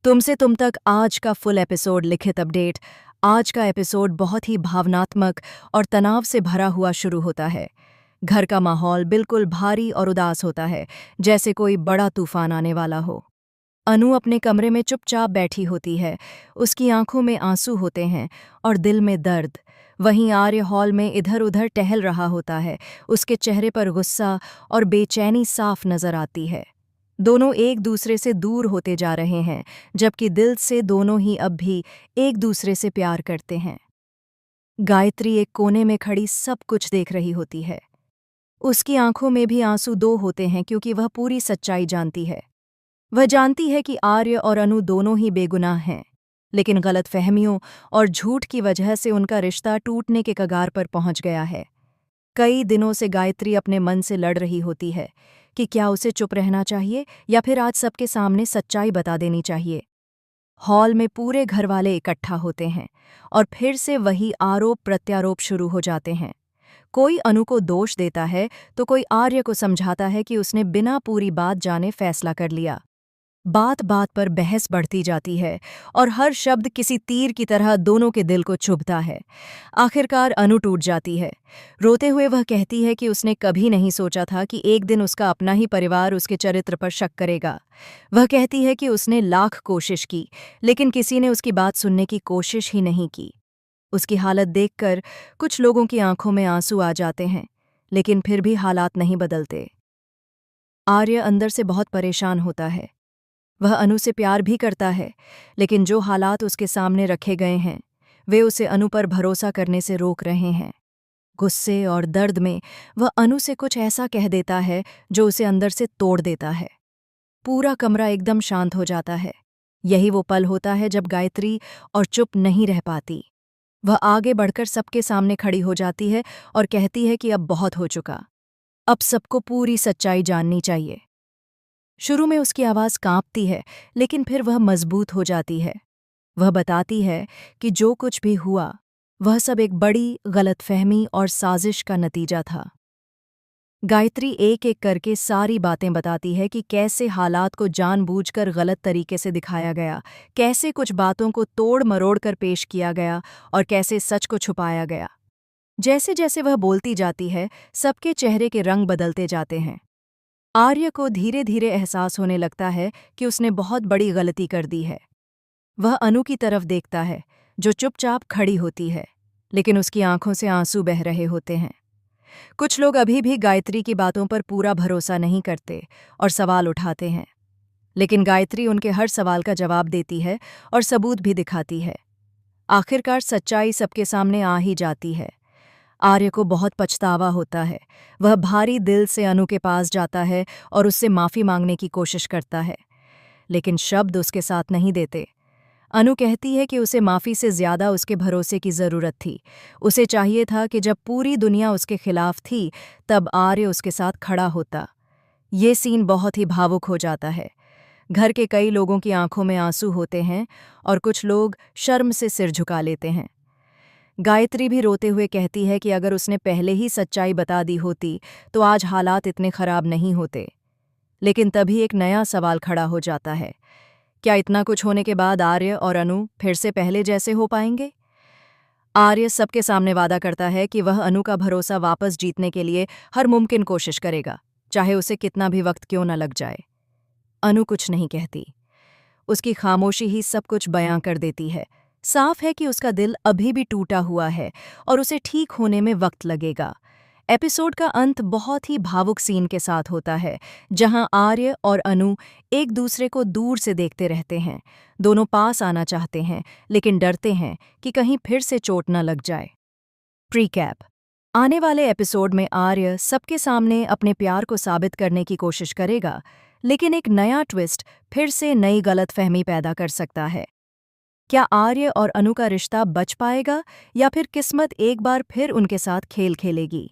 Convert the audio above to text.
तुमसे तुम तक आज का फुल एपिसोड लिखित अपडेट। आज का एपिसोड बहुत ही भावनात्मक और तनाव से भरा हुआ शुरू होता है। घर का माहौल बिल्कुल भारी और उदास होता है, जैसे कोई बड़ा तूफान आने वाला हो। अनु अपने कमरे में चुपचाप बैठी होती है। उसकी आंखों में आंसू होते हैं और दिल में दर्द। वहीं आर्य हॉल में इधर उधर टहल रहा होता है। उसके चेहरे पर गुस्सा और बेचैनी साफ नजर आती है। दोनों एक दूसरे से दूर होते जा रहे हैं, जबकि दिल से दोनों ही अब भी एक दूसरे से प्यार करते हैं। गायत्री एक कोने में खड़ी सब कुछ देख रही होती है। उसकी आंखों में भी आंसू दो होते हैं, क्योंकि वह पूरी सच्चाई जानती है। वह जानती है कि आर्य और अनु दोनों ही बेगुनाह हैं, लेकिन गलतफहमियों और झूठ की वजह से उनका रिश्ता टूटने के कगार पर पहुंच गया है। कई दिनों से गायत्री अपने मन से लड़ रही होती है कि क्या उसे चुप रहना चाहिए या फिर आज सबके सामने सच्चाई बता देनी चाहिए। हॉल में पूरे घरवाले इकट्ठा होते हैं और फिर से वही आरोप प्रत्यारोप शुरू हो जाते हैं। कोई अनु को दोष देता है तो कोई आर्य को समझाता है कि उसने बिना पूरी बात जाने फैसला कर लिया। बात बात पर बहस बढ़ती जाती है और हर शब्द किसी तीर की तरह दोनों के दिल को चुभता है। आखिरकार अनु टूट जाती है। रोते हुए वह कहती है कि उसने कभी नहीं सोचा था कि एक दिन उसका अपना ही परिवार उसके चरित्र पर शक करेगा। वह कहती है कि उसने लाख कोशिश की, लेकिन किसी ने उसकी बात सुनने की कोशिश ही नहीं की। उसकी हालत देखकर कुछ लोगों की आंखों में आंसू आ जाते हैं, लेकिन फिर भी हालात नहीं बदलते। आर्य अंदर से बहुत परेशान होता है। वह अनु से प्यार भी करता है, लेकिन जो हालात उसके सामने रखे गए हैं वे उसे अनु पर भरोसा करने से रोक रहे हैं। गुस्से और दर्द में वह अनु से कुछ ऐसा कह देता है जो उसे अंदर से तोड़ देता है। पूरा कमरा एकदम शांत हो जाता है। यही वो पल होता है जब गायत्री और चुप नहीं रह पाती। वह आगे बढ़कर सबके सामने खड़ी हो जाती है और कहती है कि अब बहुत हो चुका। अब सबको पूरी सच्चाई जाननी चाहिए। शुरू में उसकी आवाज़ कांपती है, लेकिन फिर वह मजबूत हो जाती है। वह बताती है कि जो कुछ भी हुआ वह सब एक बड़ी गलतफहमी और साजिश का नतीजा था। गायत्री एक एक करके सारी बातें बताती है कि कैसे हालात को जानबूझकर गलत तरीके से दिखाया गया, कैसे कुछ बातों को तोड़ मरोड़ कर पेश किया गया और कैसे सच को छुपाया गया। जैसे जैसे वह बोलती जाती है, सबके चेहरे के रंग बदलते जाते हैं। आर्य को धीरे धीरे एहसास होने लगता है कि उसने बहुत बड़ी गलती कर दी है। वह अनु की तरफ देखता है, जो चुपचाप खड़ी होती है, लेकिन उसकी आंखों से आंसू बह रहे होते हैं। कुछ लोग अभी भी गायत्री की बातों पर पूरा भरोसा नहीं करते और सवाल उठाते हैं, लेकिन गायत्री उनके हर सवाल का जवाब देती है और सबूत भी दिखाती है। आखिरकार सच्चाई सबके सामने आ ही जाती है। आर्य को बहुत पछतावा होता है। वह भारी दिल से अनु के पास जाता है और उससे माफ़ी मांगने की कोशिश करता है, लेकिन शब्द उसके साथ नहीं देते। अनु कहती है कि उसे माफ़ी से ज़्यादा उसके भरोसे की ज़रूरत थी। उसे चाहिए था कि जब पूरी दुनिया उसके खिलाफ थी, तब आर्य उसके साथ खड़ा होता। ये सीन बहुत ही भावुक हो जाता है। घर के कई लोगों की आंखों में आंसू होते हैं और कुछ लोग शर्म से सिर झुका लेते हैं। गायत्री भी रोते हुए कहती है कि अगर उसने पहले ही सच्चाई बता दी होती तो आज हालात इतने खराब नहीं होते। लेकिन तभी एक नया सवाल खड़ा हो जाता है, क्या इतना कुछ होने के बाद आर्य और अनु फिर से पहले जैसे हो पाएंगे? आर्य सबके सामने वादा करता है कि वह अनु का भरोसा वापस जीतने के लिए हर मुमकिन कोशिश करेगा, चाहे उसे कितना भी वक्त क्यों न लग जाए। अनु कुछ नहीं कहती। उसकी खामोशी ही सब कुछ बयां कर देती है। साफ है कि उसका दिल अभी भी टूटा हुआ है और उसे ठीक होने में वक्त लगेगा। एपिसोड का अंत बहुत ही भावुक सीन के साथ होता है, जहां आर्य और अनु एक दूसरे को दूर से देखते रहते हैं। दोनों पास आना चाहते हैं, लेकिन डरते हैं कि कहीं फिर से चोट न लग जाए। प्रीकैप। आने वाले एपिसोड में आर्य सबके सामने अपने प्यार को साबित करने की कोशिश करेगा, लेकिन एक नया ट्विस्ट फिर से नई गलतफहमी पैदा कर सकता है। क्या आर्य और अनु का रिश्ता बच पाएगा या फिर किस्मत एक बार फिर उनके साथ खेल खेलेगी?